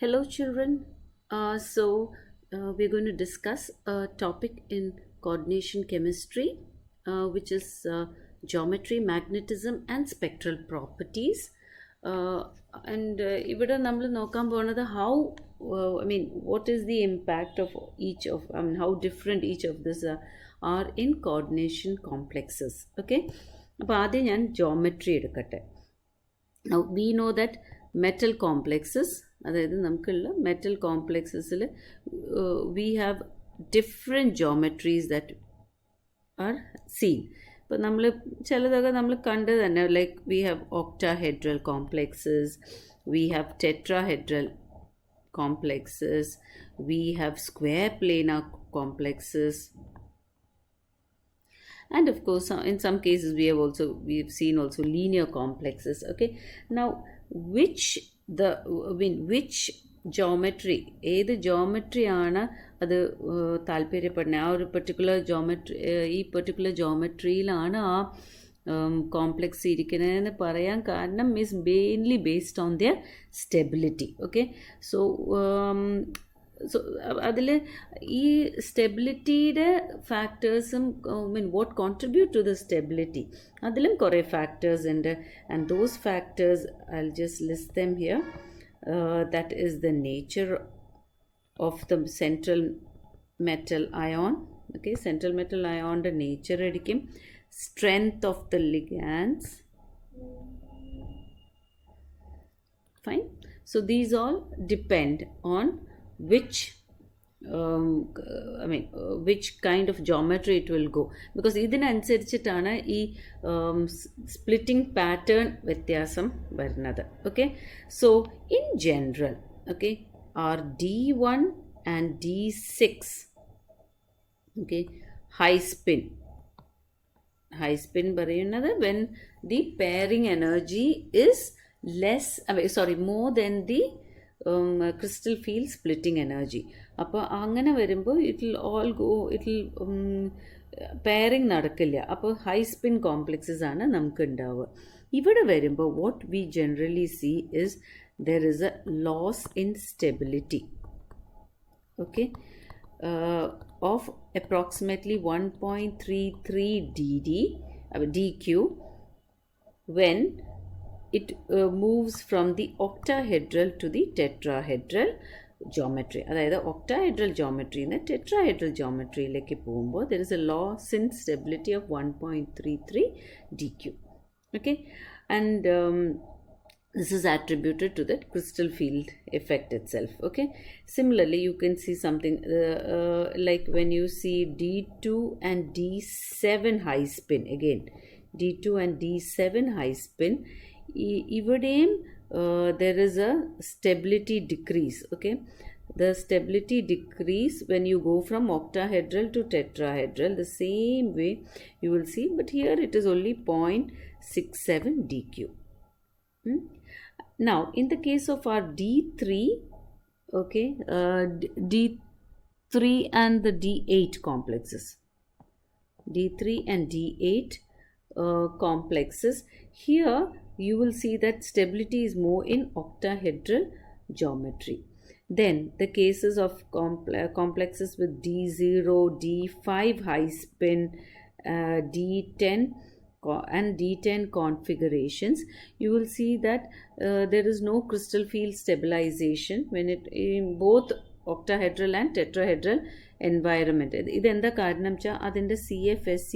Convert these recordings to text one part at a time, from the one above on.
Hello, children. We're going to discuss a topic in coordination chemistry, which is geometry, magnetism, and spectral properties. ഇവിടെ നമ്മൾ നോക്കാൻ പോകുന്നത് what is the impact of each of, how different each of this are in coordination complexes. Okay, അപ്പോൾ ആദ്യം ഞാൻ geometry എടുക്കട്ടെ. Now we know that metal complexes, അതായത് നമുക്കുള്ള മെറ്റൽ കോംപ്ലക്സസിൽ we have different geometries that are seen. ഇപ്പോൾ നമ്മൾ ചിലതൊക്കെ നമ്മൾ കണ്ടത് തന്നെ, like we have octahedral complexes, we have tetrahedral complexes, we have square planar complexes, and of course in some cases we've seen also linear complexes. Okay, now which geometry, ഏത് geometry ആണ് അത് താല്പര്യപ്പെടുന്നത്, ആ ഒരു പെർട്ടിക്കുലർ ജോമെട്രിയിലാണ് ആ complex ഇരിക്കുന്നതെന്ന് പറയാൻ കാരണം is mainly based on their stability. Okay, so അതിൽ ഈ സ്റ്റെബിലിറ്റിയുടെ ഫാക്ടേഴ്സും what contribute to the stability, അതിലും കുറേ ഫാക്ടേഴ്സ് ഉണ്ട്. And those factors I will just list them here. That is the nature of the central metal ion. Okay, central metal അയോണിൻ്റെ nature ആയിരിക്കും, strength of the ligands. Fine. So these all depend on which kind of geometry it will go, because ഇതിനനുസരിച്ചിട്ടാണ് ഈ splitting pattern വ്യത്യാസം വരുന്നത്. Okay, so in general, okay, are D1 and D6, okay, high spin പറയുന്നത് when the pairing energy is more than the crystal field splitting energy. അപ്പോൾ അങ്ങനെ വരുമ്പോൾ pairing നടക്കില്ല. അപ്പോൾ ഹൈ സ്പിൻ കോംപ്ലക്സസ് ആണ് നമുക്ക് ഉണ്ടാവുക. ഇവിടെ വരുമ്പോൾ what we generally see is there is a loss in stability. Okay, of approximately 1.33 dq when it moves from the octahedral to the tetrahedral geometry. അതായത് octahedral geometry നിന്ന് tetrahedral geometryയിലേക്ക് പോകുമ്പോൾ there is a loss in stability of 1.33 dq. Okay, and this is attributed to the crystal field effect itself. Okay, similarly you can see something like when you see D2 and D7 high spin, again D2 and D7 high spin, ivideyum there is a stability decrease. Okay, the stability decrease when you go from octahedral to tetrahedral, the same way you will see, but here it is only 0.67 dq. Now in the case of our D3, okay, D3 and the D8 complexes, D3 and D8 complexes, here you will see that stability is more in octahedral geometry. Then the cases of complexes with D0, D5 high spin, D10 and D10 configurations, you will see that there is no crystal field stabilization when it in both octahedral and tetrahedral environment. ഇതെന്താ കാരണം വെച്ചാൽ അതിൻ്റെ CFSC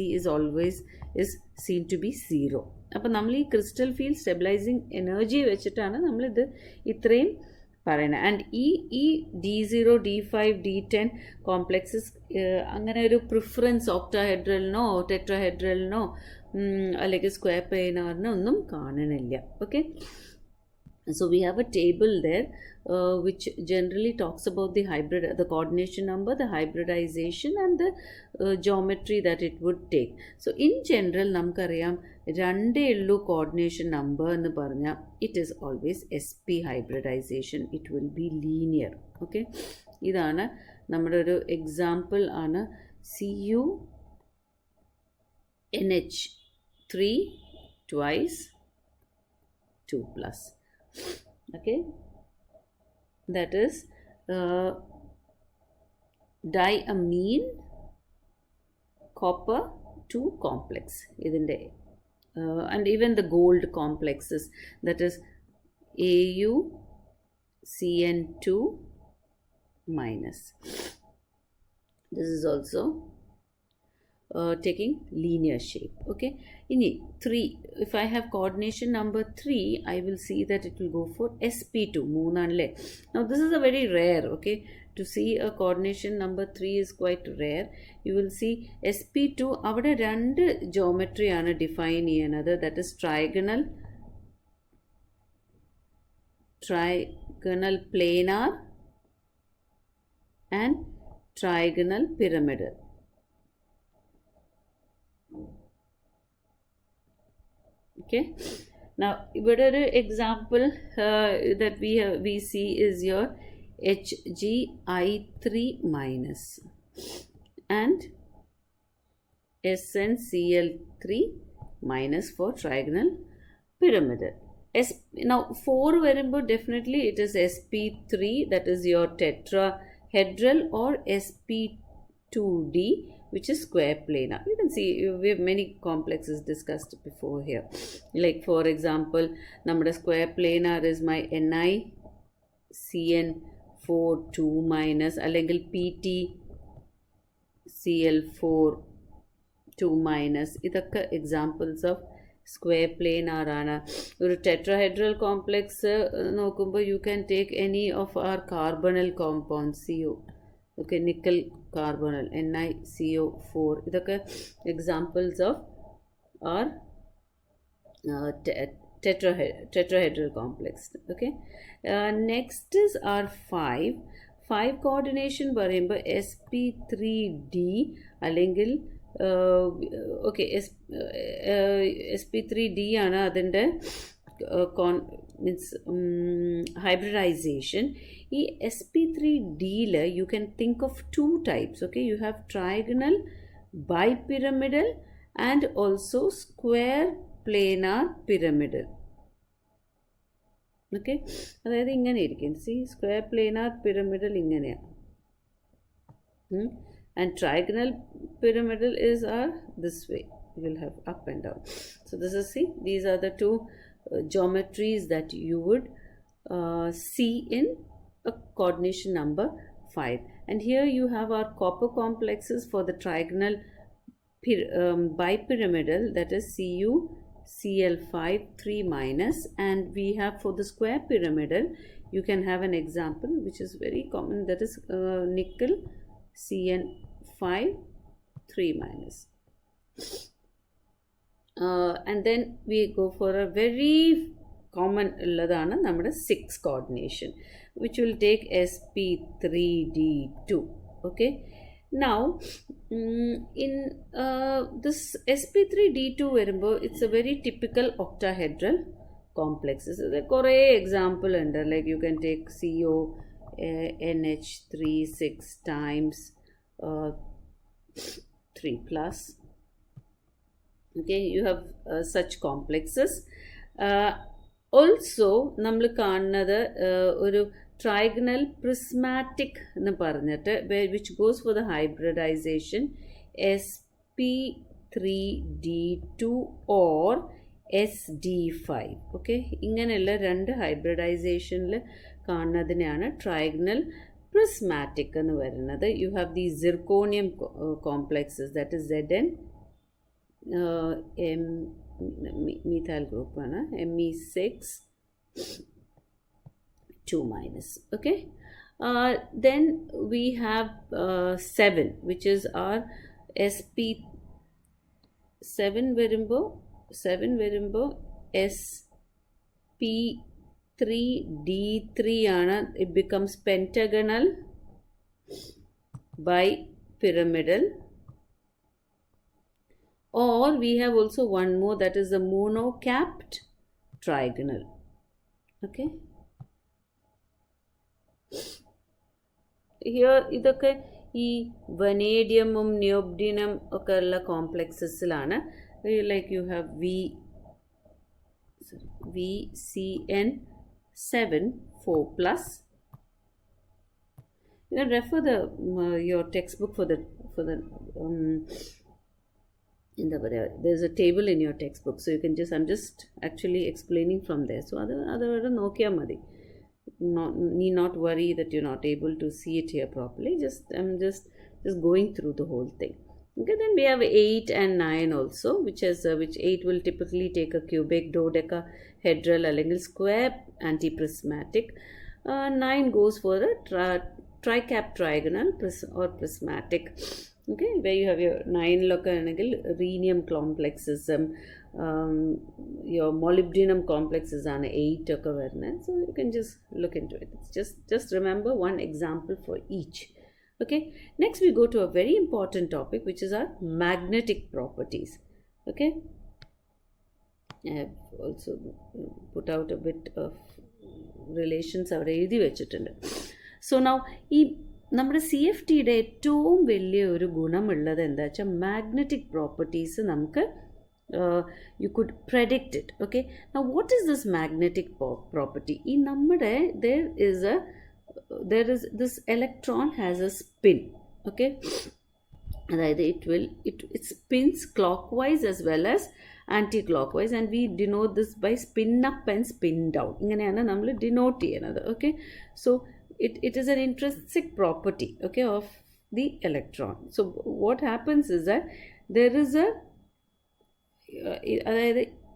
is seen to be 0. അപ്പോൾ നമ്മൾ ഈ crystal field stabilising energy വെച്ചിട്ടാണ് നമ്മളിത് ഇത്രയും പറയുന്നത്. ആൻഡ് ഈ D0, D5, D10 കോംപ്ലക്സസ് അങ്ങനെ ഒരു പ്രിഫറൻസ് ഒക്ടാഹെഡ്രലിനോ ടെട്രാഹെഡ്രലിനോ അല്ലെങ്കിൽ സ്ക്വയർ പ്ലെയിനറിനോ ഒന്നും കാണണില്ല. Okay, so we have a table there which generally talks about the coordination number, the hybridization and the geometry that it would take. So in general നമുക്കറിയാം രണ്ടേ ഉള്ളൂ coordination number എന്ന് പറഞ്ഞാൽ it is always sp hybridization, it will be linear. Okay, ഇതാണ് നമ്മുടെ ഒരു example ആണ് CuNH3 twice 2+. Okay, that is diamine copper 2 complex. And even the gold complexes, that is AuCN2 minus. This is also taking linear shape. Okay, in 3, if I have coordination number 3, I will see that it will go for sp2. Now this is a very rare, okay, to see a coordination number 3 is quite rare. You will see sp2 avade rendu geometry aanu define cheyanathu, that is trigonal planar and trigonal pyramidal. Okay, now another example that we see is your HgI3 minus and SnCl3 minus for trigonal pyramidal. Now 4 variable, definitely it is sp3, that is your tetrahedral, or sp2d, which is square planar. You can see we have many complexes discussed before here. Like for example, number square planar is my NiCN4 2 minus, അല്ലെങ്കിൽ PtCl4 2 minus. ഇതൊക്കെ examples of square planar ആണ്. ഒരു tetrahedral complex നോക്കുമ്പോൾ you can take any of our carbonyl compounds, CO, okay, nickel carbonyl, NiCO4. ഇതൊക്കെ examples of our tetrahedral complex. Okay, next is our 5 coordination പറയുമ്പോൾ sp3d അല്ലെങ്കിൽ okay, sp3d ആണ് അതിൻ്റെ means hybridization. ഈ sp3d you can think of 2 types. Okay, you have trigonal bipyramidal and also square planar pyramidal. Okay, അതായത് ഇങ്ങനെ ഇരിക്കും. See, square planar pyramidal ഇങ്ങനെയാണ്. And trigonal pyramidal is this way. You will have up and down. So this is, see, these are the 2 geometries that you would see in a coordination number 5. And here you have our copper complexes for the trigonal bipyramidal, that is CuCl5 3 minus, and we have for the square pyramidal, you can have an example which is very common, that is nickel CN5 3 minus. And then we go for a very common ulladana nammada 6 coordination, which will take sp3d2. Okay, now in this sp3d2 varumbo, it's a very typical octahedral complex. So there are example under, like you can take CO NH3 6 times 3 plus. Okay, you have such complexes. Also നമ്മൾ കാണുന്നത് ഒരു trigonal prismatic എന്ന് പറഞ്ഞിട്ട്, which goes for the hybridization sp3d2 or sd5. Okay, ഇങ്ങനെയുള്ള 2 ഹൈബ്രിഡൈസേഷനിൽ കാണുന്നതിനാണ് trigonal prismatic എന്ന് പറയുന്നത്. You have these zirconium complexes, that is Zn methyl group ആണ്, Me6 2 minus. Okay, then we have 7, which is our sp7 വരുമ്പോൾ sp3d3 ആണ്. It becomes pentagonal bipyramidal. Or we have also one more, that is the monocapped trigonal. Okay, here ഇതൊക്കെ ഈ വനേഡിയമും നിയോബ്ഡിനം ഒക്കെ ഉള്ള കോംപ്ലക്സസിലാണ്. Like you have VCN7 4 plus You can refer the your textbook for the there's a table in your textbook, so you can just, I'm just actually explaining from there. So other നോക്കിയാൽ മതി. Need not worry that you're not able to see it here properly. I'm just going through the whole thing. Okay, then we have 8 and 9 also, which 8 will typically take a cubic, dodecahedral അല്ലെങ്കിൽ square antiprismatic. 9 goes for a tricap trigonal or prismatic. Okay, where you have your 9 rhenium complexes, your molybdenum complexes are 8 oka varna. So you can just look into it. It's just remember one example for each. Okay, next we go to a very important topic, which is our magnetic properties. Okay, I have also put out a bit of relations അവിടെ എഴുതി വെച്ചിട്ടുണ്ട്. So now ഈ നമ്മുടെ C F ടിയുടെ ഏറ്റവും വലിയ ഒരു ഗുണമുള്ളത് എന്താ വെച്ചാൽ മാഗ്നറ്റിക് പ്രോപ്പർട്ടീസ് നമുക്ക് you could predict it. Okay, now what is this magnetic property? ഈ നമ്മുടെ there is this electron has a spin. Okay, അതായത് it spins clockwise as well as anti-clockwise, and we denote this by spin up and spin down. ഇങ്ങനെയാണ് നമ്മൾ denote ചെയ്യുന്നത്. Okay, so it is an intrinsic property, okay, of the electron. So what happens is that there is a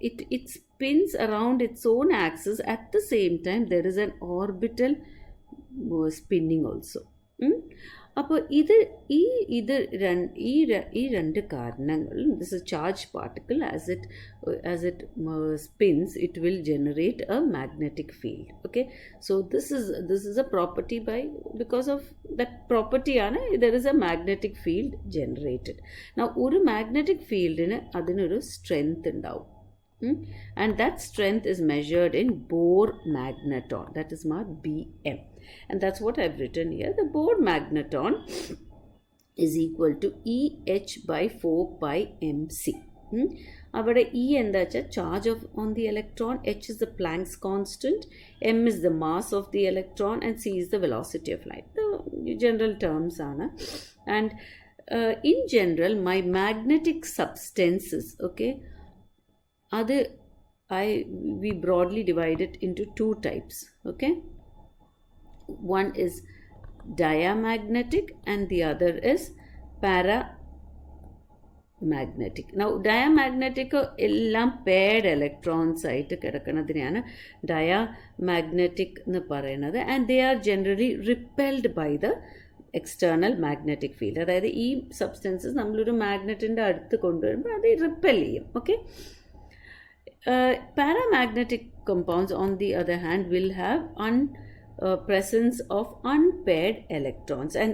it spins around its own axis. At the same time there is an orbital spinning also. അപ്പോൾ ഈ രണ്ട് കാരണങ്ങളും, this is charged particle, as it spins, it will generate a magnetic field. Okay, so this is a property because of that property there is a magnetic field generated. Now ഒരു magnetic fieldന് അതിനൊരു strength ഉണ്ടാവും, and that strength is measured in Bohr magneton, that is marked Bm, and that's what I've written here. The Bohr magneton is equal to EH by 4 pi mc. അവിടെ E എന്താ വെച്ചാൽ charge on the electron, H is the Planck's constant, M is the mass of the electron, and C is the velocity of light. The general terms ആണ്. And in general my magnetic substances, okay, we broadly divide it into two types. Okay, one is diamagnetic and the other is paramagnetic. Now diamagnetic എല്ലാം paired electrons ആയിട്ട് കിടക്കുന്നതിനെയാണ് diamagnetic എന്ന് പറയുന്നത്, and they are generally repelled by the external magnetic field. അതായത് ഈ substances നമ്മളൊരു മാഗ്നറ്റിൻ്റെ അടുത്ത് കൊണ്ടുവരുമ്പോൾ അത് റിപ്പൽ ചെയ്യും. Okay, paramagnetic compounds on the other hand will have presence of unpaired electrons, and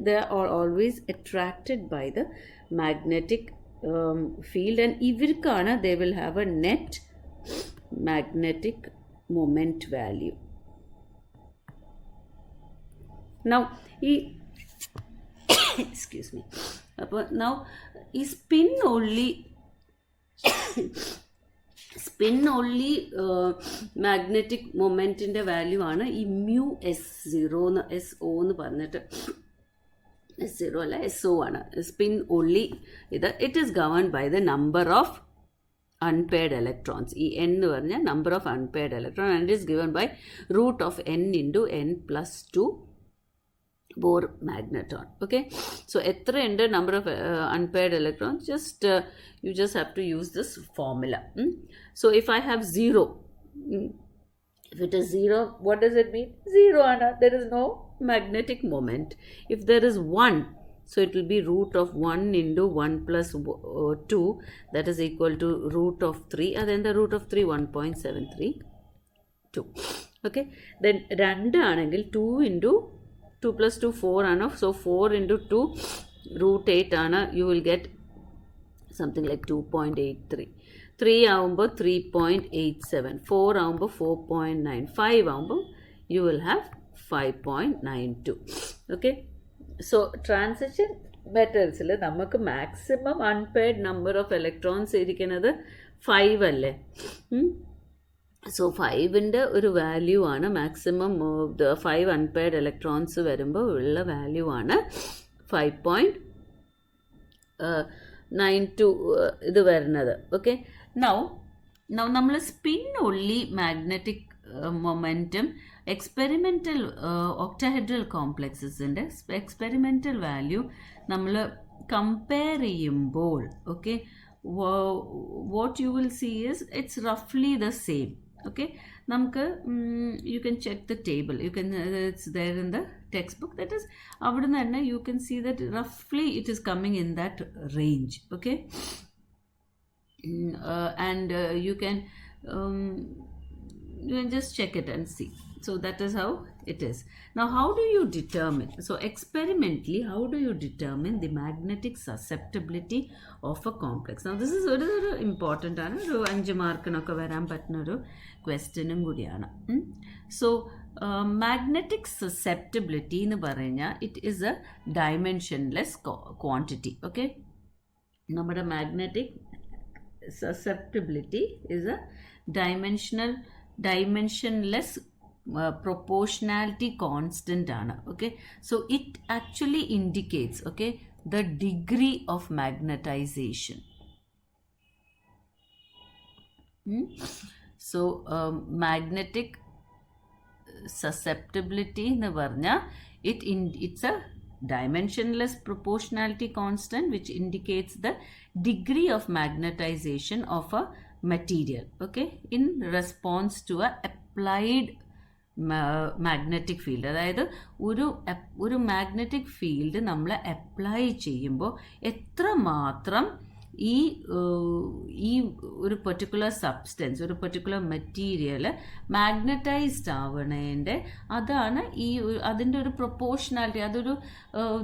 they are always attracted by the magnetic field, and ivirkana they will have a net magnetic moment value. Now excuse me, now spin only magnetic momentന്റെ value ആണ് ഈ mu S0 SO എന്ന് പറഞ്ഞിട്ട്, S0 അല്ല SO ആണ്. Spin only it is governed by the number of unpaired electrons. ഈ n എന്ന് പറഞ്ഞാൽ number of unpaired electrons, and it is given by root of n into n plus 2 Bohr magneton. Okay, so എത്ര ഉണ്ട് number of unpaired electrons, you just have to use this formula. So if I have 0, if it is 0, what does it mean? 0 Anna, there is no magnetic moment. If there is 1, so it will be root of 1 into 1 plus 2, that is equal to root of 3, and then the root of 3 1.732. Okay, then 2 ആണെങ്കിൽ 2 into 2 plus 2 4 ആണ്. So 4 into 2 root 8 ആണ്. You will get something like 2.83. 3 ആവുമ്പോൾ 3.87, 4 ആവുമ്പോൾ 4.9, 5 ആവുമ്പോൾ you will have 5.92. Okay, so transition മെറ്റൽസിൽ നമുക്ക് maximum unpaired number of electrons ഇരിക്കുന്നത് 5 അല്ലേ? So 5ൻ്റെ ഒരു വാല്യൂ ആണ് മാക്സിമം ദ 5 അൺപെയർഡ് ഇലക്ട്രോൺസ് വരുമ്പോൾ ഉള്ള വാല്യൂ ആണ് 5.92 ഇത് വരുന്നത്. ഓക്കെ, നൗ നമ്മൾ spin only magnetic momentum experimental octahedral കോംപ്ലക്സസിൻ്റെ എക്സ്പെരിമെൻ്റൽ വാല്യൂ നമ്മൾ കമ്പയർ ചെയ്യുമ്പോൾ okay what you will see is it's roughly the same. Okay, നമുക്ക് you can check the table, you can it's there in the textbook, that is അവിടുന്ന് തന്നെ you can see that roughly it is coming in that range. Okay, and you can just check it and see. So that is how it is. Now how do you determine, so experimentally how do you determine the magnetic susceptibility of a complex? Now this is very important ആണ്, ഒരു 5 മാർക്കിനൊക്കെ വരാൻ പറ്റുന്ന ഒരു ക്വസ്റ്റ്യനും കൂടിയാണ്. So magnetic susceptibility എന്ന് പറഞ്ഞാൽ it is A dimensionless quantity. Okay, നമ്മുടെ magnetic susceptibility is a dimensionless proportionality constant ആണ്. Okay, so it actually indicates okay the degree of magnetization. So magnetic susceptibility എന്ന് പറഞ്ഞാൽ it's a dimensionless proportionality constant which indicates the degree of magnetization of a material, okay, in response to a applied magnetic field. അതായത് ഒരു magnetic field നമ്മൾ apply ചെയ്യുമ്പോൾ എത്രമാത്രം ഈ ഒരു particular substance, ഒരു പെർട്ടിക്കുലർ മെറ്റീരിയൽ മാഗ്നറ്റൈസ്ഡ് ആവണേൻ്റെ അതാണ് അതിൻ്റെ ഒരു പ്രൊപ്പോർഷനാലിറ്റി. അതൊരു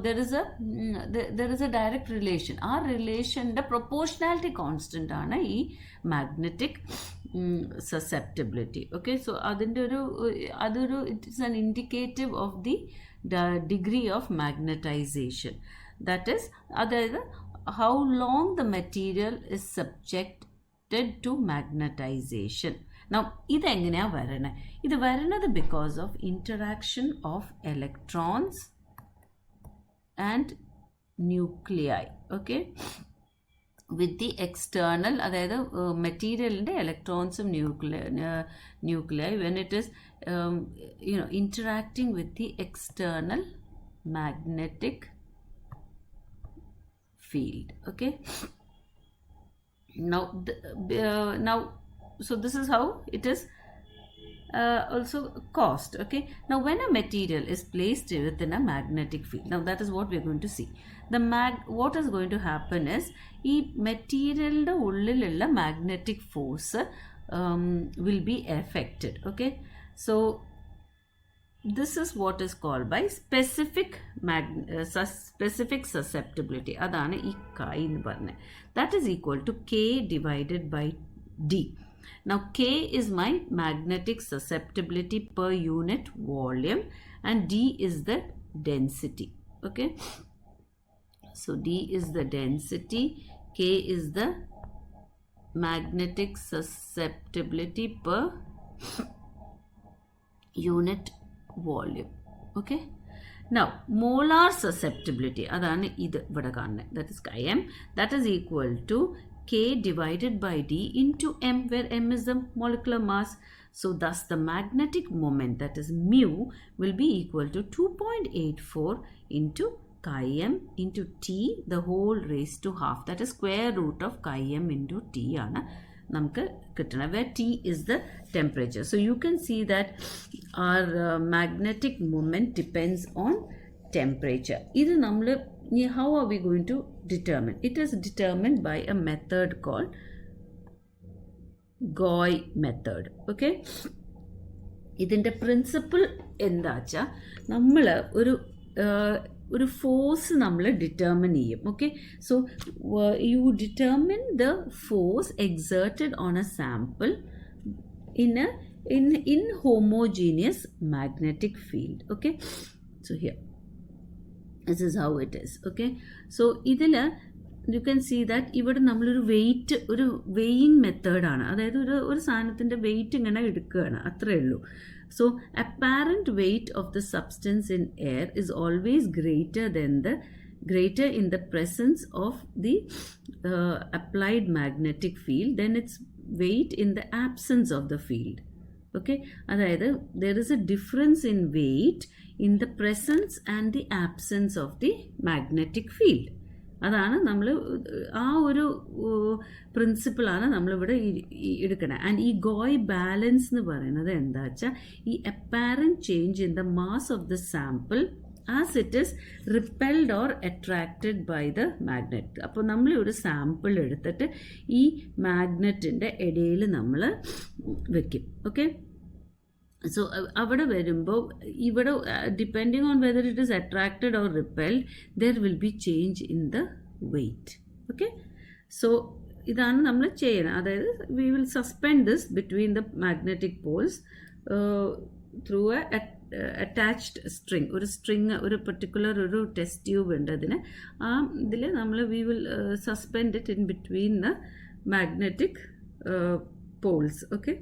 there is A direct relation. ആ റിലേഷൻ്റെ പ്രൊപ്പോർഷനാലിറ്റി കോൺസ്റ്റൻ്റ് ആണ് ഈ മാഗ്നറ്റിക് susceptibility. Okay, so അതൊരു it is an indicative of the degree of magnetization. That is അതായത് how long the material is subjected to magnetization. Now ഇതെങ്ങനെയാണ് വരണത്? ഇത് വരണത് because of interaction of electrons and nuclei. Okay, with the external, അതായത് മെറ്റീരിയലിൻ്റെ ഇലക്ട്രോൺസും nuclei when it is interacting with the external magnetic field. Okay, now so this is how it is also caused. Okay, now when a material is placed within a magnetic field, now that is what we are going to see. What is going to happen is ഈ മെറ്റീരിയലിൻ്റെ ഉള്ളിലുള്ള magnetic force will be affected. Okay, so this is what is called by specific susceptibility. അതാണ് ഈ chi എന്ന് പറഞ്ഞത്. That is equal to K divided by D. Now K is my magnetic susceptibility per unit volume and D is the density. Okay, so D is the density, K is the magnetic susceptibility per unit volume. Okay, now molar susceptibility അതാണ് ഇത് ഇവിടെ കാണുന്നത്. that is chi m, that is equal to K divided by D into m, where m is the molecular mass. So thus the magnetic moment, that is mu, will be equal to 2.84 into chi m into T the whole raised to half. That is square root of chi m into T ആണ് നമുക്ക് കിട്ടണം, where T is the temperature. So you can see that our magnetic moment depends on temperature. ഇത് നമ്മൾ how are we going to determine? It is determined by a method called Gauss method. Okay, ഇതിൻ്റെ principle എന്താ വെച്ചാൽ നമ്മൾ ഒരു force നമ്മൾ determine ചെയ്യും. Okay, so you determine the force exerted on A sample in homogeneous magnetic field. Okay, so here this is how it is. Okay, so ഇതിൽ you can see that ഇവിടെ നമ്മളൊരു wait, ഒരു weighing മെത്തേഡാണ്, അതായത് ഒരു സാധനത്തിൻ്റെ wait ഇങ്ങനെ എടുക്കുകയാണ്, അത്രയേ ഉള്ളൂ. So apparent weight of the substance in air is always greater in the presence of the applied magnetic field than its weight in the absence of the field. Okay, അതായത് there is a difference in weight in the presence and the absence of the magnetic field. അതാണ് നമ്മൾ ആ ഒരു പ്രിൻസിപ്പിളാണ് നമ്മളിവിടെ എടുക്കണം. And ഈ ഗോയ് balance എന്ന് പറയുന്നത് എന്താ വെച്ചാൽ ഈ apparent change in the mass of the sample as it is repelled or attracted by the magnet. അപ്പോൾ നമ്മൾ ഒരു സാമ്പിൾ എടുത്തിട്ട് ഈ മാഗ്നറ്റിൻ്റെ ഇടയിൽ നമ്മൾ വെക്കും. ഓക്കെ, സോ അവിടെ വരുമ്പോൾ ഇവിടെ depending on whether it is attracted or repelled there will be change in the weight. Okay, so ഇതാണ് നമ്മൾ ചെയ്യണം. അതായത് we will suspend this between the magnetic poles through a attached string. ഒരു string, ഒരു particular ഒരു test tube ഉണ്ട് അതിന്. ആ ഇതിൽ നമ്മൾ we will suspend it in between the magnetic poles. Okay,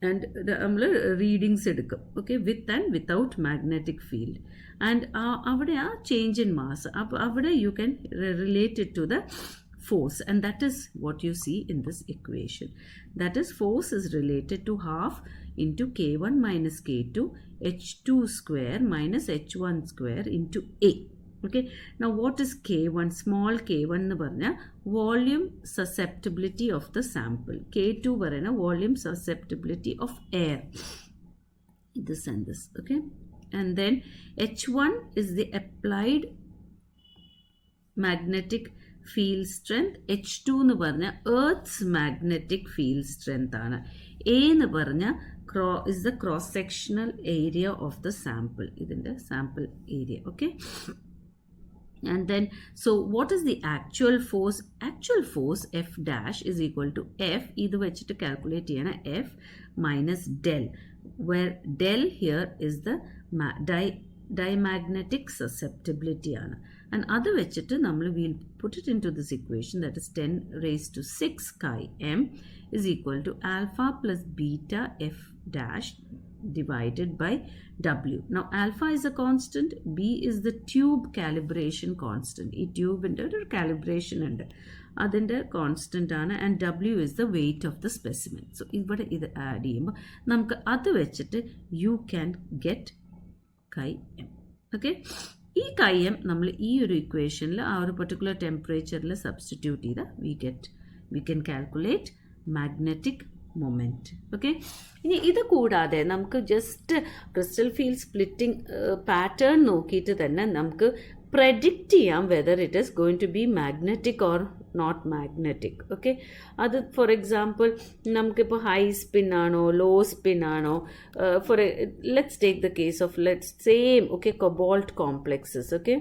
and നമ്മൾ റീഡിങ്സ് എടുക്കും. Okay, with and without magnetic field. And അവിടെ ആ ചേഞ്ച് ഇൻ മാസ്, അപ്പോൾ അവിടെ you can relate it to the force, and that is what you see in this equation. That is, force is related to half into k1 minus k2 h2 square minus h1 square into a. Okay, now what is k1? Small k1 എന്ന് പറഞ്ഞാൽ volume susceptibility of the sample. k2 പറയുന്ന volume susceptibility of air. This and this. Okay, and then h1 is the applied magnetic field strength. h2 എന്ന് പറഞ്ഞാൽ earth's magnetic field strength ആണ്. a എന്ന് പറഞ്ഞാൽ is the cross sectional area of the sample. ഇതിൻ്റെ sample area. Okay, and then so what is the actual force? Actual force F dash is equal to F, ഇത് വെച്ചിട്ട് calculate ചെയ്യണം, F minus del, where del here is the diamagnetic susceptibility ആണ്. And അത് വെച്ചിട്ട് നമ്മൾ we'll put it into this equation, that is 10 raised to 6 chi m is equal to alpha plus beta F dash divided by W. Now alpha is a constant, B is the tube calibration constant. ഈ ട്യൂബിൻ്റെ ഒരു calibration ഉണ്ട്, അതിൻ്റെ constant ആണ്. And W is the weight of the specimen. So ഇവിടെ ഇത് add ചെയ്യുമ്പോൾ നമുക്ക് അത് വെച്ചിട്ട് you can get chi m. Okay, ഈ chi m നമ്മൾ ഈ ഒരു ഇക്വേഷനിൽ ആ ഒരു പെർട്ടിക്കുലർ ടെമ്പറേച്ചറിൽ സബ്സ്റ്റിറ്റ്യൂട്ട് ചെയ്താൽ we can calculate magnetic moment. Okay, ഇനി ഇത് കൂടാതെ നമുക്ക് just crystal field splitting pattern നോക്കിയിട്ട് തന്നെ നമുക്ക് predict ചെയ്യാം whether it is going to be magnetic or not magnetic. Okay, അത് ഫോർ എക്സാമ്പിൾ നമുക്കിപ്പോൾ ഹൈ സ്പിൻ ആണോ ലോ സ്പിൻ ആണോ, let's take the case of same okay cobalt complexes. Okay,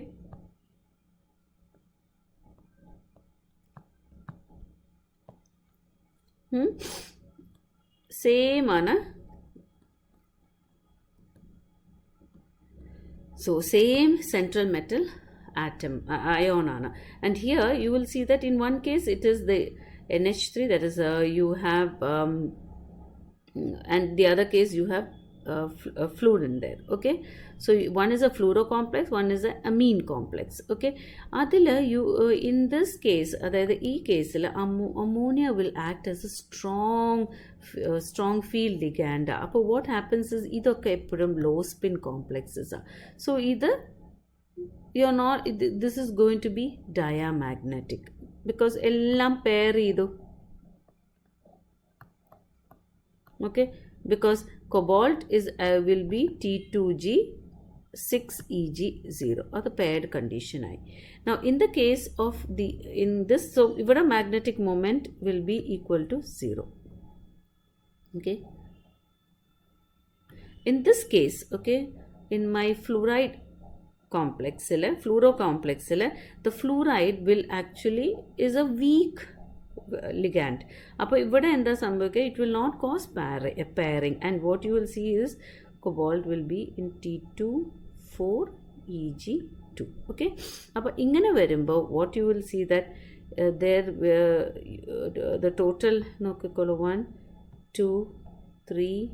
same ആണ്. So same central metal atom ion ആണ്. And here you will see that in one case it is the NH3, that is you have and the other case you have fluorine there. Okay, so one is a fluoro complex, one is a amine complex. Okay, അതിൽ you in this case, അതായത് ഈ കേസിൽ ammonia will act as a strong field ligand. അപ്പോൾ what happens is ഇതൊക്കെ എപ്പോഴും low spin complexes ആണ്. So ഇത് you're not, this is going to be diamagnetic because എല്ലാം pair ചെയ്തു. Okay, because cobalt is will be T2G 6Eg0, അത് paired condition ആയി. Now in the case of so ഇവിടെ magnetic moment will be equal to 0. Okay, in this case, okay, in my fluoride complex, fluoro complex, the fluoride will actually is a weak ligand. അപ്പോൾ ഇവിടെ എന്താ സംഭവിക്കുക, it will not cause pairing, and what you will see is cobalt will be in T2 4 Eg 2. Okay, but ingane varumbo what you will see that there the total nokkolo 1 2 3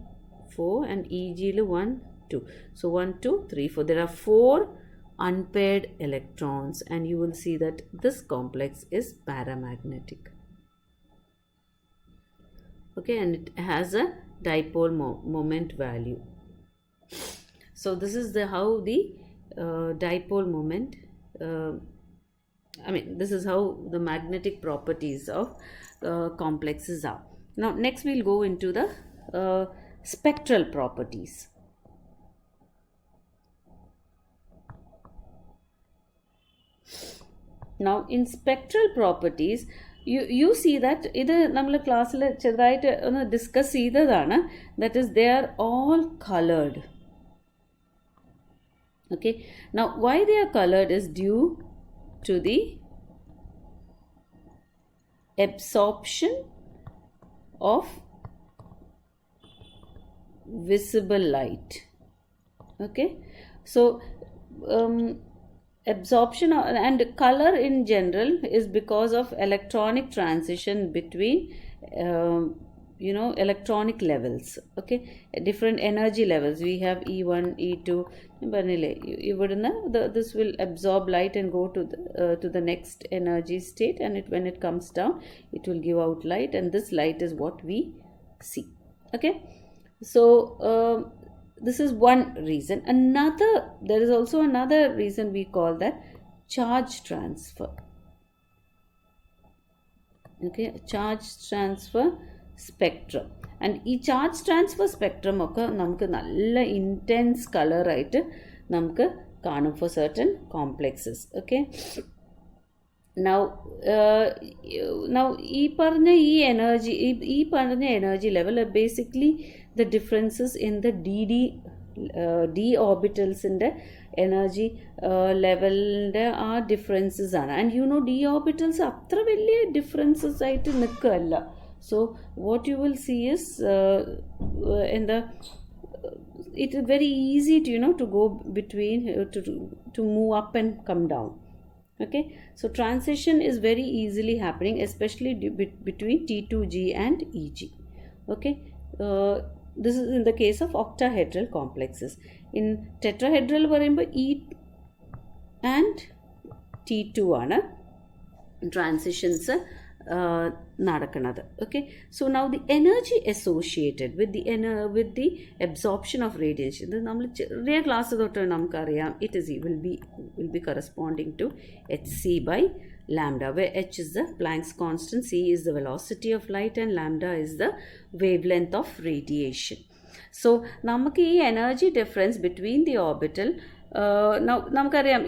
4 and Eg 1 2. So 1 2 3 4, there are 4 unpaired electrons, and you will see that this complex is paramagnetic. Okay, and it has a dipole moment value. So this is how the dipole moment this is how the magnetic properties of complexes are. Now next we'll go into the spectral properties. Now in spectral properties, you see that ഇത് നമ്മൾ ക്ലാസ്സിൽ ചെറുതായിട്ട് ഒന്ന് discuss ചെയ്തതാണ്. That is, they are all colored. Okay, now why they are colored is due to the absorption of visible light. Okay, so absorption and color in general is because of electronic transition between electronic levels. Okay, different energy levels. We have E1 E2 this will absorb light and go to the next energy state, and when it comes down it will give out light, and this light is what we see. Okay, so this is one reason. There is also another reason we call that charge transfer. Okay, charge transfer spectrum. And ഈ charge transfer spectrum ഒക്കെ നമുക്ക് നല്ല intense കളറായിട്ട് നമുക്ക് കാണും for certain complexes. Okay, now ഈ പറഞ്ഞ energy level are basically the differences in the d orbitals in the energy level are differences ആണ്. And d orbitals അത്ര വലിയ differences ആയിട്ട് നിൽക്കുകയല്ല. So what you will see is it is very easy to go between to move up and come down. Okay, so transition is very easily happening, especially between T2G and EG. Okay, this is in the case of octahedral complexes. In tetrahedral പറയുമ്പോൾ E and T2 ആണ് transitions നടക്കുന്നത്. Okay, so now the energy associated with the absorption of radiation, ഇത് നമ്മൾ ചെറിയ class തൊട്ട് നമുക്കറിയാം, will be corresponding to hc by lambda, where h is the Planck's constant, c is the velocity of light, and lambda is the wavelength of radiation. So നമുക്ക് ഈ energy difference between the orbital നമുക്കറിയാം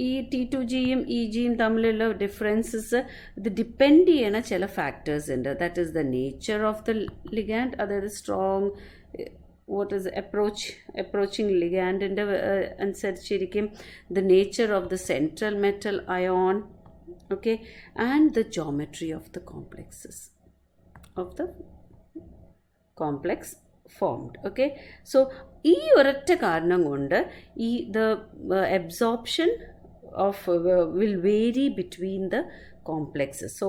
ഈ T2Gയും EGയും തമ്മിലുള്ള differences ഇത് depend ചെയ്യണ ചില factors ഉണ്ട്. That is the nature of the ligand, അതായത് സ്ട്രോങ് approaching ലിഗാൻഡിൻ്റെ അനുസരിച്ചിരിക്കും, the nature of the central metal ion. Okay, and the geometry of the complex formed. Okay, so ഈ ഒരൊറ്റ കാരണം കൊണ്ട് the absorption of will vary between the complexes. So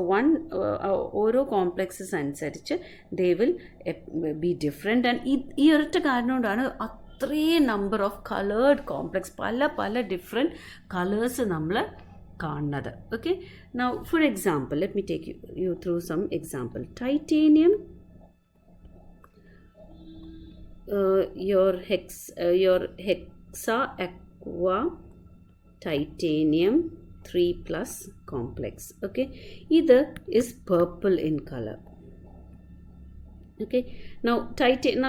ഓരോ complexes അനുസരിച്ച് they will be different, and ഈ ഒരൊറ്റ കാരണം കൊണ്ടാണ് അത്രയും നമ്പർ ഓഫ് കളേർഡ് കോംപ്ലെക്സ്, പല ഡിഫറെൻറ്റ് കളേഴ്സ് നമ്മൾ കാണുന്നത്. Okay, now for example, let me take you through some example. Titanium, your hexa aqua titanium 3+ complex. Okay, either is purple in color. Okay, now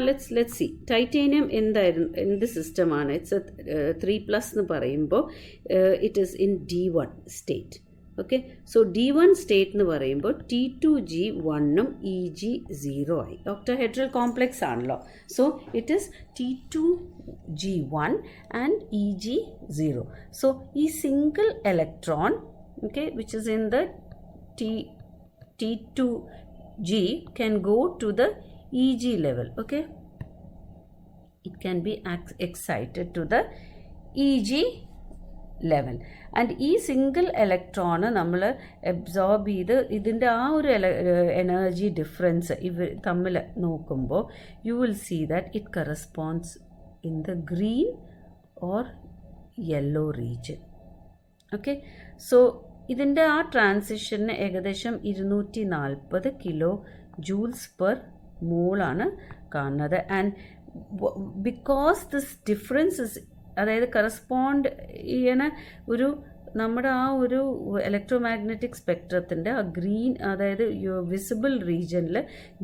let's see titanium in the system ആണ്. It's a 3+ എന്ന് പറയുമ്പോൾ it is in D1 state. Okay, so D1 state എന്ന് പറയുമ്പോൾ T2G 1ഉം EG 0 ആയി. octahedral complex ആണല്ലോ. So it is T2G 1 and EG 0. So ഈ single electron, okay, which is in the T2G can go to the EG level. Okay, it can be excited to the EG level. And ഈ single electron നമ്മൾ absorb ചെയ്ത് ഇതിൻ്റെ ആ ഒരു energy difference ഇവർ തമ്മിൽ നോക്കുമ്പോൾ you will see that it corresponds in the green or yellow region. Okay, so ഇതിൻ്റെ ആ ട്രാൻസിഷന് ഏകദേശം 240 കിലോ ജൂൾസ് പെർ മോളാണ് കാണുന്നത്. ആൻഡ് ബിക്കോസ് ദിസ് ഡിഫറൻസ് അതായത് കറസ്പോണ്ട് ചെയ്യണ ഒരു നമ്മുടെ ആ ഒരു ഇലക്ട്രോ മാഗ്നറ്റിക് സ്പെക്ട്രത്തിൻ്റെ ആ ഗ്രീൻ, അതായത് വിസിബിൾ റീജിയനിൽ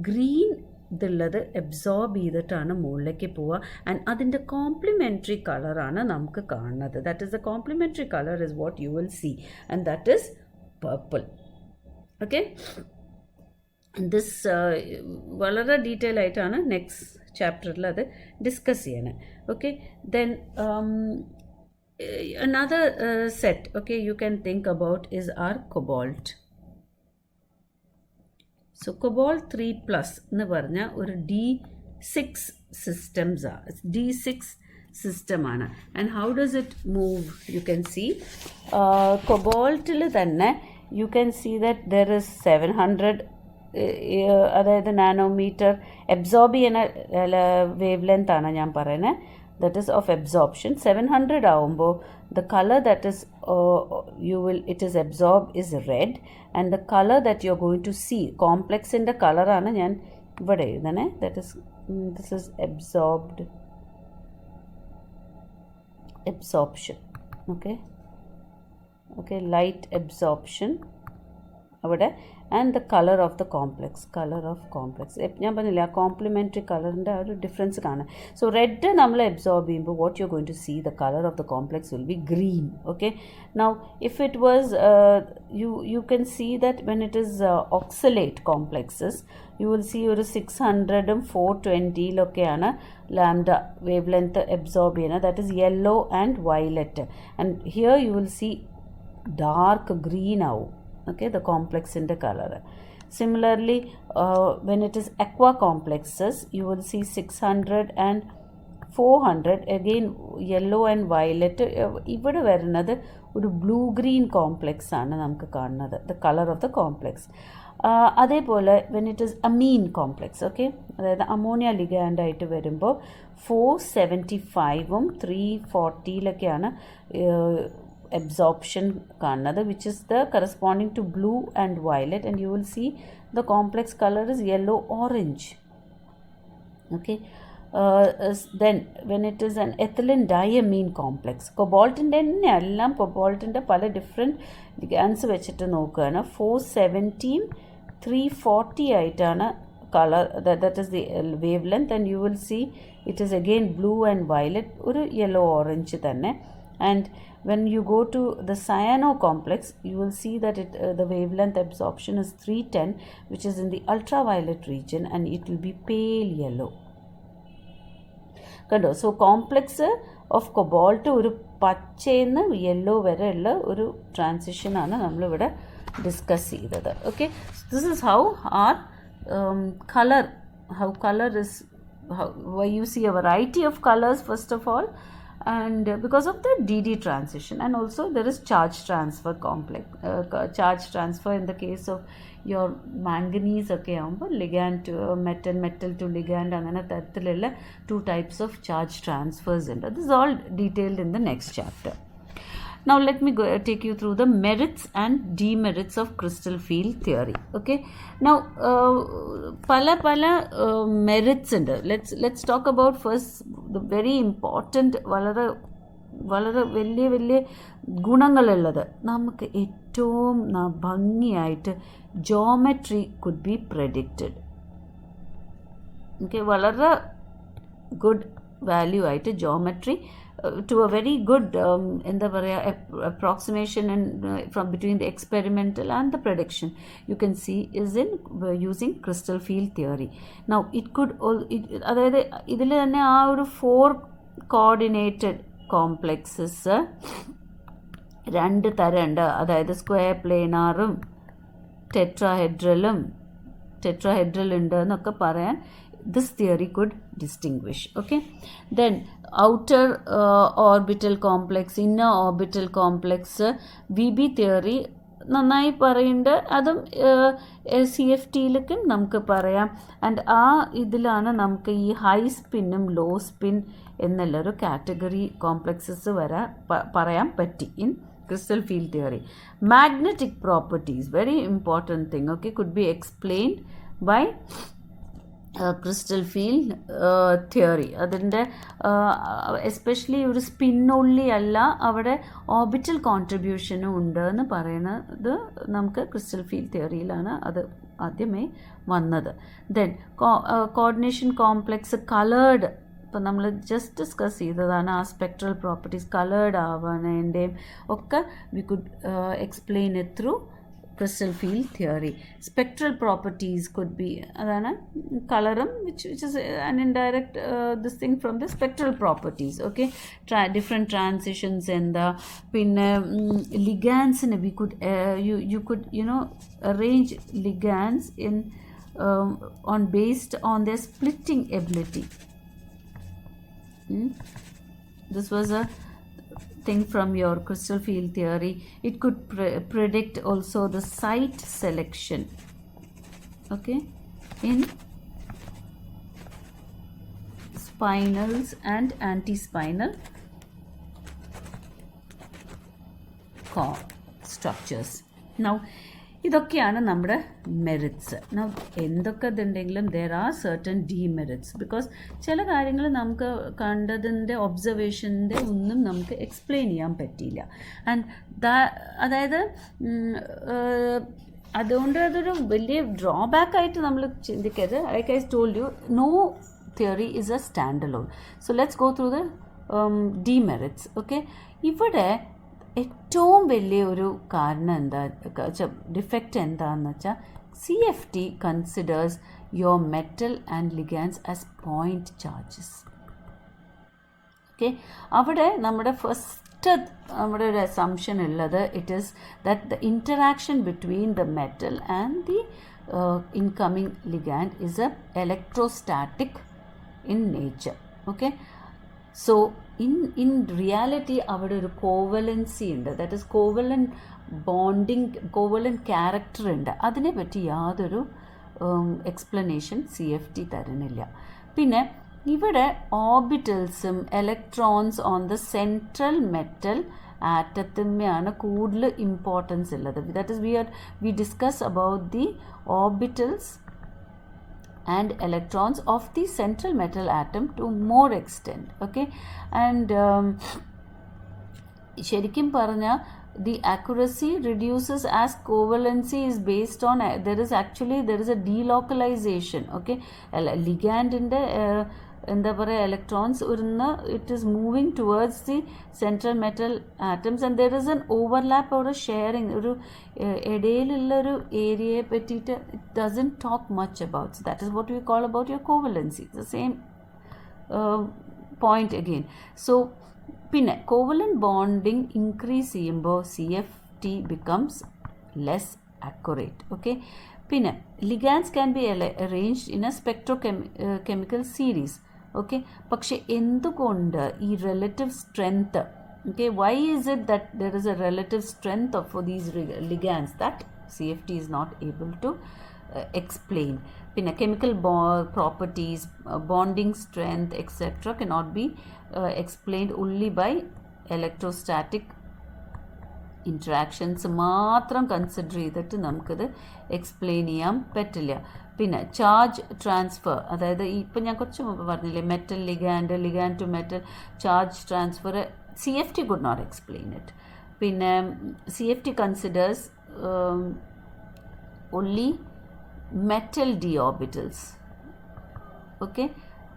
ഗ്രീൻ ഇതുള്ളത് അബ്സോർബ് ചെയ്തിട്ടാണ് മുകളിലേക്ക് പോവുക. ആൻഡ് അതിൻ്റെ കോംപ്ലിമെൻ്ററി കളറാണ് നമുക്ക് കാണുന്നത്. That is the complementary colour is what you will see and that is purple. Okay, this വളരെ ഡീറ്റെയിൽ ആയിട്ടാണ് നെക്സ്റ്റ് ചാപ്റ്ററിൽ അത് ഡിസ്കസ് ചെയ്യണേ. Okay, then another set, okay, you can think about is our cobalt. So cobalt 3+ എന്ന് പറഞ്ഞാൽ ഒരു D6 systems D6 സിസ്റ്റമാണ്. And how does it move? You can see കൊബോൾട്ടിൽ തന്നെ you can see that there is 700 അതായത് nanometre absorb ചെയ്യുന്ന wavelength ആണ് ഞാൻ പറയുന്നത്. That is of absorption. 700 ആവുമ്പോൾ the color that is it is absorbed is red, and the color that you're going to see complex in the color ആണ് ഞാൻ ഇവിടെ എഴുതണേ. that is this is absorption. okay, light absorption അവിടെ, and the color of the complex. ഞാൻ പറഞ്ഞില്ല ആ complimentary കളറിൻ്റെ ആ ഒരു ഡിഫറൻസ് കാണാം. സോ റെഡ് നമ്മൾ അബ്സോർബ് ചെയ്യുമ്പോൾ what you are going to see the colour of the complex will be green. Okay, now if it was you can see that when it is oxalate complexes you will see ഒരു 600 420 lambda wavelength absorb ചെയ്യുന്നത്. That is yellow and violet, and here you will see dark green ആവും. Okay, the complex in the color. Similarly, when it is aqua complexes, you will see 600 and 400 again yellow and violet. ഇവിടെ വരുന്നത് ഒരു blue green complex ആണ് നമുക്ക് കാണുന്നത്, the color of the complex. അതേപോലെ when it is amine complex, okay, അതായത് ammonia ligand ആയിട്ട് വരുമ്പോൾ 475 340 absorption കാണുന്നത്, which is the corresponding to blue and violet, and you will see the complex color is yellow orange. Okay, then when it is an ethylene diamine complex, കോബോൾട്ടിൻ്റെ തന്നെ എല്ലാം കോബോൾട്ടിൻ്റെ പല different ligands വെച്ചിട്ട് നോക്കുകയാണ്. 470 340 ആയിട്ടാണ് colour, that is the wavelength, and you will see it is again blue and violet, ഒരു yellow orange തന്നെ. And when you go to the cyano complex, you will see that the wavelength absorption is 310, which is in the ultraviolet region, and it will be pale yellow. കണ്ടോ? So complex of cobalt ഒരു പച്ചയെന്ന് yellow വരെയുള്ള ഒരു ട്രാൻസിഷനാണ് നമ്മളിവിടെ discuss ചെയ്തത്. Okay, this is how are color is, why you see a variety of colors first of all, and because of the DD transition, and also there is charge transfer charge transfer in the case of your manganese ഒക്കെ ആകുമ്പോൾ ligand to metal to ligand അങ്ങനെ തരത്തിലുള്ള 2 types of charge transfers ഉണ്ട്. This is all detailed in the next chapter. Now let me take you through the merits and demerits of crystal field theory. Okay, now pala merits ഉണ്ട്. Let's talk about first the very important വളരെ വലിയ ഗുണങ്ങളുള്ളത്. നമുക്ക് ഏറ്റവും ഭംഗിയായിട്ട് geometry could be predicted. Okay, വളരെ good value ആയിട്ട് geometry to a very good എന്താ പറയുക approximation and from between the experimental and the prediction you can see is in using crystal field theory. Now it could അതായത് ഇതിൽ തന്നെ ആ ഒരു 4 coordinated complexes 2 തരമുണ്ട്. അതായത് സ്ക്വയർ പ്ലേനാറും ടെട്രാഹെഡ്രൽ ഉണ്ട് എന്നൊക്കെ പറയാൻ this theory could distinguish. Okay, then outer orbital complex, inner orbital complex, VB theory നന്നായി പറയുന്നുണ്ട്. അതും CFTയിലേക്കും നമുക്ക് പറയാം. ആൻഡ് ആ ഇതിലാണ് നമുക്ക് ഈ ഹൈ സ്പിന്നും ലോ സ്പിൻ എന്നുള്ളൊരു കാറ്റഗറി കോംപ്ലക്സസ് പറയാൻ പറ്റി in crystal field theory. Magnetic properties, very important thing, okay, could be explained by crystal field theory. അതിൻ്റെ എസ്പെഷ്യലി ഒരു സ്പിന്നുള്ളി അല്ല, അവിടെ ഓർബിറ്റൽ കോൺട്രിബ്യൂഷനും ഉണ്ട് എന്ന് പറയുന്നത് നമുക്ക് ക്രിസ്റ്റൽ ഫീൽഡ് തിയറിയിലാണ് അത് ആദ്യമേ വന്നത്. ദെൻ കോർഡിനേഷൻ കോംപ്ലക്സ് കളേർഡ്, ഇപ്പം നമ്മൾ ജസ്റ്റ് ഡിസ്കസ് ചെയ്തതാണ് ആ സ്പെക്ട്രൽ പ്രോപ്പർട്ടീസ് കളേർഡ് ആവാനേൻ്റെയും ഒക്കെ we could explain it through crystal field theory. Spectral properties could be adana colorum, which is an indirect this thing from the spectral properties. Okay, different transitions and the ligands, and we could you could arrange ligands in on based on their splitting ability. This was a thing from your crystal field theory. It could predict also the site selection, okay, in spinals and antispinal structures. Now ഇതൊക്കെയാണ് നമ്മുടെ merits. എന്തൊക്കെ ഇതുണ്ടെങ്കിലും there are certain demerits, because ചില കാര്യങ്ങൾ നമുക്ക് കണ്ടതിൻ്റെ ഒബ്സർവേഷൻ്റെ ഒന്നും നമുക്ക് explain ചെയ്യാൻ പറ്റിയില്ല. ആൻഡ് അതായത് അതുകൊണ്ട് അതൊരു വലിയ ഡ്രോബാക്ക് ആയിട്ട് നമ്മൾ ചിന്തിക്കരുത്. Like I told you, no theory is a stand alone. So let's go through the demerits. Okay, ഇവിടെ ഏറ്റവും വലിയ ഒരു കാരണം എന്താ ഡിഫക്റ്റ് എന്താണെന്ന് വെച്ചാൽ CFT considers your metal and ligands as point charges. Okay, അവിടെ നമ്മുടെ ഫസ്റ്റ് നമ്മുടെ ഒരു അസംഷൻ ഉള്ളത് it is that the interaction between the metal and the incoming ligand is a electrostatic in nature. Okay, so in reality അവിടെ ഒരു covalency ഉണ്ട്, that is covalent bonding, covalent character ഉണ്ട്. അതിനെപ്പറ്റി യാതൊരു എക്സ്പ്ലനേഷൻ CFT തരുന്നില്ല. പിന്നെ ഇവിടെ ഓർബിറ്റൽസും electrons on the central metal ആറ്റത്തിന്മേയാണ് കൂടുതൽ ഇമ്പോർട്ടൻസ് ഉള്ളത്. That is we discuss about the orbitals and electrons of the central metal atom to more extent. Okay, and ശരിക്കും പറഞ്ഞാൽ the accuracy reduces as covalency is based on there is a delocalization. Okay, ligand in the എന്താ പറയുക electrons വരുന്ന it is moving towards the central metal atoms and there is an overlap അവിടെ sharing ഒരു ഇടയിലുള്ളൊരു ഏരിയയെ പറ്റിയിട്ട് it doesn't talk much about. That is what we call about your covalency, the same point again. So പിന്നെ covalent bonding increase ചെയ്യുമ്പോൾ CFT becomes less accurate. Okay, പിന്നെ ligands can be arranged in a spectrochemical series. Okay, പക്ഷെ എന്തുകൊണ്ട് ഈ relative strength, okay, why is it that there is a relative strength for these ligands that CFT is not able to explain? Pinna chemical properties, bonding strength, etc. cannot be explained only by electrostatic interactions മാത്രം consider ചെയ്തിട്ട് നമുക്കത് explain ചെയ്യാൻ പറ്റില്ല. പിന്നെ charge transfer, അതായത് ഇപ്പം ഞാൻ കുറച്ച് മുമ്പ് പറഞ്ഞില്ലേ metal ligand to metal charge transfer, CFT could not explain it. പിന്നെ CFT considers only metal d orbitals. Okay,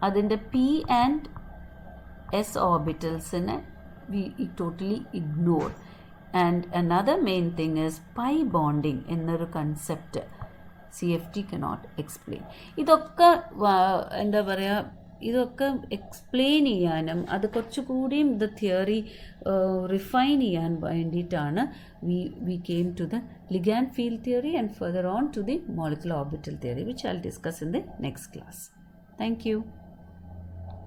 അതിൻ്റെ P and S orbitals we totally ignore. And another main thing is pi bonding എന്നൊരു concept CFT cannot explain. ഇതൊക്കെ എന്താ പറയുക, ഇതൊക്കെ explain ചെയ്യാനും അത് കുറച്ചുകൂടിയും the theory refine ചെയ്യാൻ വേണ്ടിയിട്ടാണ് we came to the ligand field theory and further on to the molecular orbital theory, which I'll discuss in the next class. Thank you.